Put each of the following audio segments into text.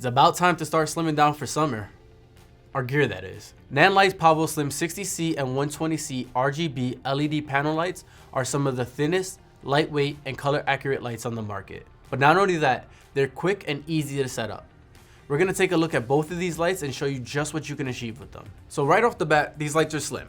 It's about time to start slimming down for summer. Our gear, that is. Nanlite PavoSlim 60C and 120C RGB LED panel lights are some of the thinnest, lightweight, and color accurate lights on the market. But not only that, they're quick and easy to set up. We're gonna take a look at both of these lights and show you just what you can achieve with them. So right off the bat, these lights are slim,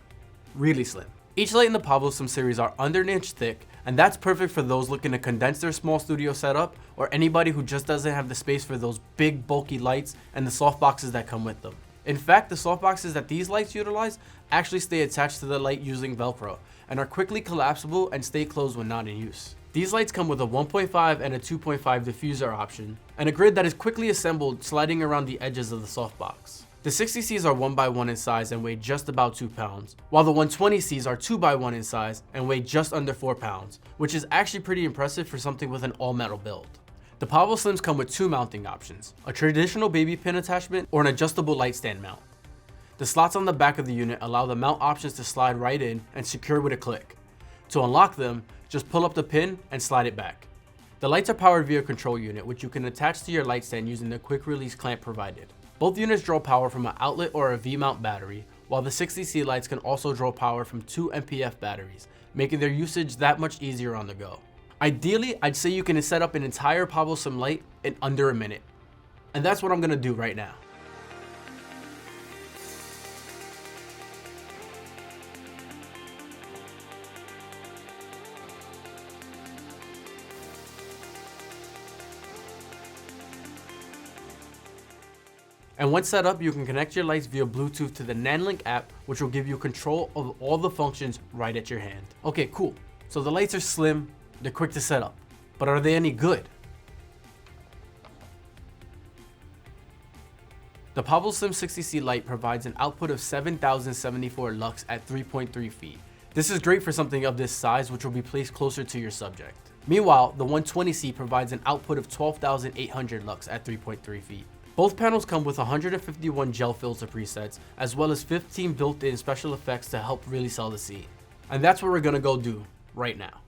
really slim. Each light in the PavoSlim series are under an inch thick, and that's perfect for those looking to condense their small studio setup or anybody who just doesn't have the space for those big bulky lights and the soft boxes that come with them. In fact, the soft boxes that these lights utilize actually stay attached to the light using Velcro and are quickly collapsible and stay closed when not in use. These lights come with a 1.5 and a 2.5 diffuser option and a grid that is quickly assembled sliding around the edges of the softbox. The 60Cs are 1x1 in size and weigh just about 2 pounds, while the 120Cs are 2x1 in size and weigh just under 4 pounds, which is actually pretty impressive for something with an all-metal build. The PavoSlims come with 2 mounting options, a traditional baby pin attachment or an adjustable light stand mount. The slots on the back of the unit allow the mount options to slide right in and secure with a click. To unlock them, just pull up the pin and slide it back. The lights are powered via a control unit, which you can attach to your light stand using the quick release clamp provided. Both units draw power from an outlet or a V-mount battery, while the 60C lights can also draw power from 2 MPF batteries, making their usage that much easier on the go. Ideally, I'd say you can set up an entire PavoSlim light in under a minute. And that's what I'm gonna do right now. And once set up, you can connect your lights via Bluetooth to the Nanlite app, which will give you control of all the functions right at your hand. Okay, cool. So the lights are slim, they're quick to set up, but are they any good? The PavoSlim 60C light provides an output of 7,074 lux at 3.3 feet. This is great for something of this size, which will be placed closer to your subject. Meanwhile, the 120C provides an output of 12,800 lux at 3.3 feet. Both panels come with 151 gel filter presets, as well as 15 built-in special effects to help really sell the scene. And that's what we're gonna go do right now.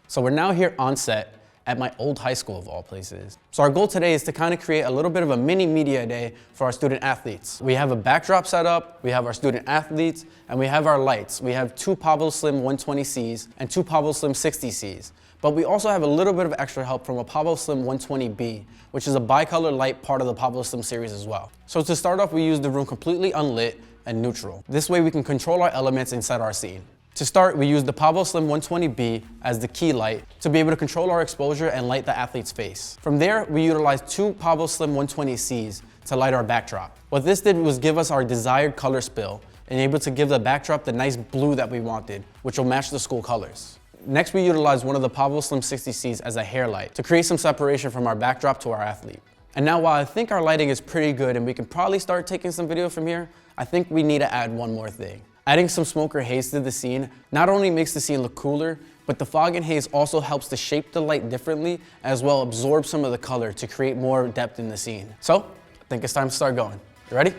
So we're now here on set at my old high school of all places. So our goal today is to kind of create a little bit of a mini media day for our student athletes. We have a backdrop set up, we have our student athletes, and we have our lights. We have 2 PavoSlim 120Cs and 2 PavoSlim 60Cs. But we also have a little bit of extra help from a PavoSlim 120B, which is a bicolor light part of the PavoSlim series as well. So to start off, we use the room completely unlit and neutral. This way we can control our elements and set our scene. To start, we use the PavoSlim 120B as the key light to be able to control our exposure and light the athlete's face. From there, we utilized 2 PavoSlim 120Cs to light our backdrop. What this did was give us our desired color spill and able to give the backdrop the nice blue that we wanted, which will match the school colors. Next, we utilized one of the PavoSlim 60Cs as a hair light to create some separation from our backdrop to our athlete. And now, while I think our lighting is pretty good and we can probably start taking some video from here, I think we need to add one more thing. Adding some smoke or haze to the scene not only makes the scene look cooler, but the fog and haze also helps to shape the light differently, as well absorb some of the color to create more depth in the scene. So, I think it's time to start going. You ready?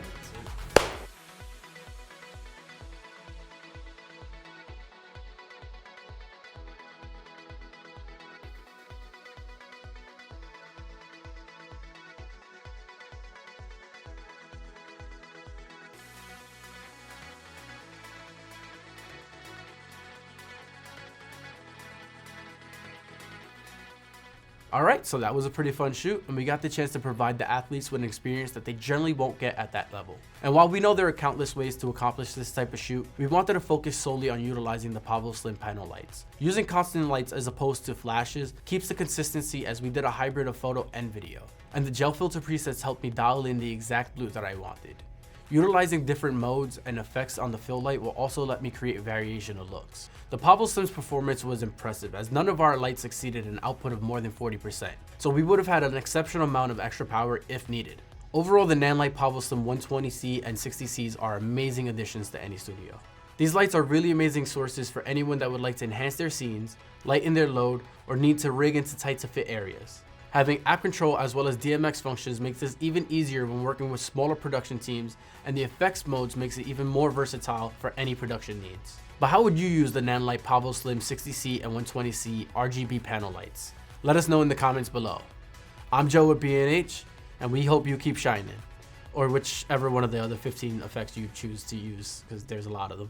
Alright, so that was a pretty fun shoot, and we got the chance to provide the athletes with an experience that they generally won't get at that level. And while we know there are countless ways to accomplish this type of shoot, we wanted to focus solely on utilizing the PavoSlim panel lights. Using constant lights as opposed to flashes keeps the consistency, as we did a hybrid of photo and video. And the gel filter presets helped me dial in the exact blue that I wanted. Utilizing different modes and effects on the fill light will also let me create variation of looks. The PavoSlim's performance was impressive, as none of our lights exceeded an output of more than 40%, so we would have had an exceptional amount of extra power if needed. Overall, the Nanlite PavoSlim 120C and 60Cs are amazing additions to any studio. These lights are really amazing sources for anyone that would like to enhance their scenes, lighten their load, or need to rig into tight to fit areas. Having app control as well as DMX functions makes this even easier when working with smaller production teams, and the effects modes makes it even more versatile for any production needs. But how would you use the Nanlite PavoSlim 60C and 120C RGB panel lights? Let us know in the comments below. I'm Joe with B&H. And we hope you keep shining. Or whichever one of the other 15 effects you choose to use, because there's a lot of them.